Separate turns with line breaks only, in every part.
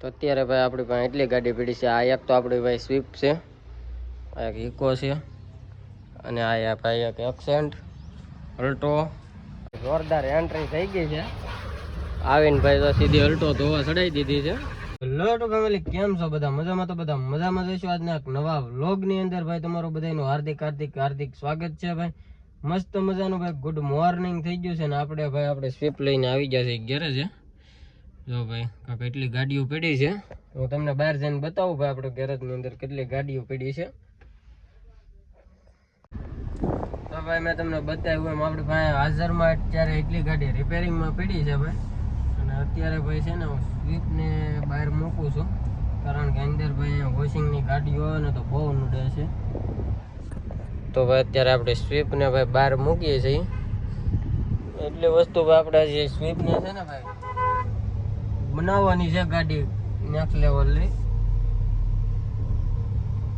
તો અત્યારે ભાઈ આપણી પાસે એટલી ગાડી પડી છે. આ એક તો આપણી ભાઈ સ્વિફ્ટ છે, આ એક ઇકો છે, અને આ ભાઈ એક એક્સેન્ટ અલ્ટો. જોરદાર એન્ટ્રી થઈ ગઈ છે. આવીને ભાઈ તો સીધી અલ્ટો ધોવા ચડાવી દીધી છે. હેલો ટુ ફેમિલી, કેમ છો બધા? મજામાં? તો બધા મજામાં જઈશું. આજના એક નવા વ્લોગ ની અંદર ભાઈ તમારું બધાનું હાર્દિક સ્વાગત છે. ભાઈ મસ્ત મજાનું ભાઈ ગુડ મોર્નિંગ થઈ ગયું છે ને આપણે સ્વિફ્ટ લઈને આવી ગયા છે ઘરે છે. જો ભાઈ કેટલી ગાડીઓ પડી છે, હું તમને બહાર જઈને બતાવું ભાઈ આપણે ગેરેજ ની અંદર કેટલી ગાડીઓ પડી છે. તો ભાઈ મેં તમને બતાવ્યું એમ આપણી પાસે હાજરમાં અત્યારે એટલી ગાડી રિપેરિંગમાં પડી છે ભાઈ. અને અત્યારે ભાઈ છે ને હું સ્વિફ્ટને બહાર મૂકું છું, કારણ કે અંદર ભાઈ વોશિંગની ગાડીઓ હોય ને તો બહુ નડે છે. તો ભાઈ અત્યારે આપણે સ્વિફ્ટને ભાઈ બહાર મૂકીએ છીએ. એટલી વસ્તુ ભાઈ આપણે જે સ્વિફ્ટને છે ને ભાઈ બનાવવાની છે ગાડી નેક્સ્ટ લેવલની.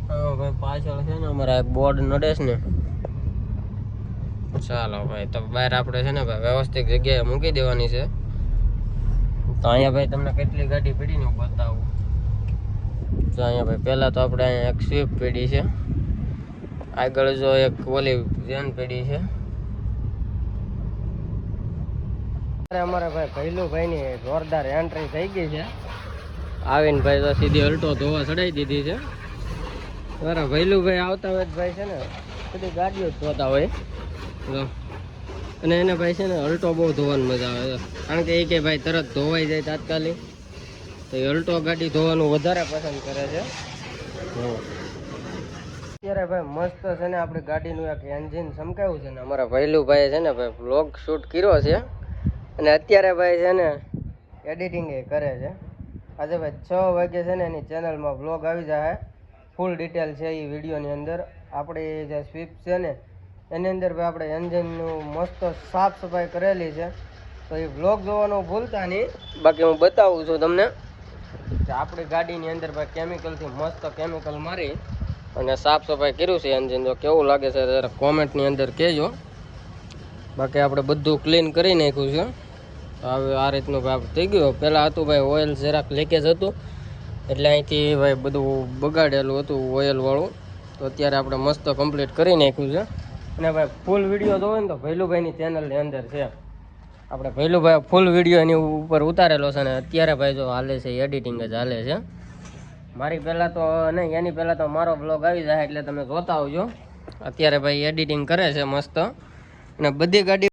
ભાઈ પાછળ છે ને અમારા એક બોર્ડ નડે છે ને. ચાલો ભાઈ તો બહાર આપણે છે ને ભાઈ વ્યવસ્થિત જગ્યાએ મૂકી દેવાની છે. તો અહીંયા ભાઈ તમને કેટલી ગાડી પડી ને બતાવું. તો અહીંયા ભાઈ પહેલાં તો આપણે અહીંયા એક સ્વિફ્ટ પડી છે, આગળ જો એક ઓલી વેન પડી છે. અમારે ભાઈ ભૈલુભાઈની જોરદાર એન્ટ્રી થઈ ગઈ છે. આવીને ભાઈ તો સીધી અલ્ટો ધોવા ચડાવી દીધી છે. બરાબર, ભૈલુભાઈ આવતા હોય ભાઈ છે ને બધી ગાડીઓ જ ધોતા હોય. અને એને ભાઈ છે ને અલ્ટો બહુ ધોવાની મજા આવે, કારણ કે એ કે ભાઈ તરત ધોવાઈ જાય તાત્કાલિક. તો એ અલ્ટો ગાડી ધોવાનું વધારે પસંદ કરે છે. અત્યારે ભાઈ મસ્ત છે ને આપણી ગાડીનું એક એન્જિન ચમકાવ્યું છે ને અમારા ભૈલુભાઈ છે ને ભાઈ વ્લોગ શૂટ કર્યો છે. અને અત્યારે ભાઈ છે ને એડિટિંગ એ કરે છે. આજે ભાઈ 6 વાગે છે ને એની ચેનલમાં વ્લોગ આવી જાય. ફૂલ ડિટેલ છે એ વિડીયોની અંદર. આપણી જે સ્વિફ્ટ છે ને એની અંદર ભાઈ આપણે એન્જિનનું મસ્ત સાફ સફાઈ કરેલી છે. તો એ વ્લોગ જોવાનું ભૂલતા નહીં. બાકી હું બતાવું છું તમને કે આપણી ગાડીની અંદર ભાઈ કેમિકલથી મસ્ત કેમિકલ મારી અને સાફ સફાઈ કર્યું છે એન્જિન. તો કેવું લાગે છે જરા કોમેન્ટની અંદર કહેજો. બાકી આપણે બધું ક્લીન કરી નાખ્યું છે. હવે આ રીતનું ભાઈ થઈ ગયું. પહેલાં હતું ભાઈ ઓઇલ જરાક લીકેજ હતું, એટલે અહીંથી ભાઈ બધું બગાડેલું હતું ઓઇલવાળું. તો અત્યારે આપણે મસ્ત કમ્પ્લીટ કરી નાખ્યું છે. અને ભાઈ ફૂલ વિડીયો જોવો ને તો ભૈલુભાઈની ચેનલની અંદર છે. આપણે ભૈલુભાઈ ફૂલ વિડીયો એની ઉપર ઉતારેલો છે ને અત્યારે ભાઈ જો હાલે છે એડિટિંગ જ હાલે છે. મારી પહેલાં તો નહીં, એની પહેલાં તો મારો બ્લોગ આવી જાય એટલે તમે જોતા આવજો. અત્યારે ભાઈ એડિટિંગ કરે છે મસ્ત. અને બધી ગાડી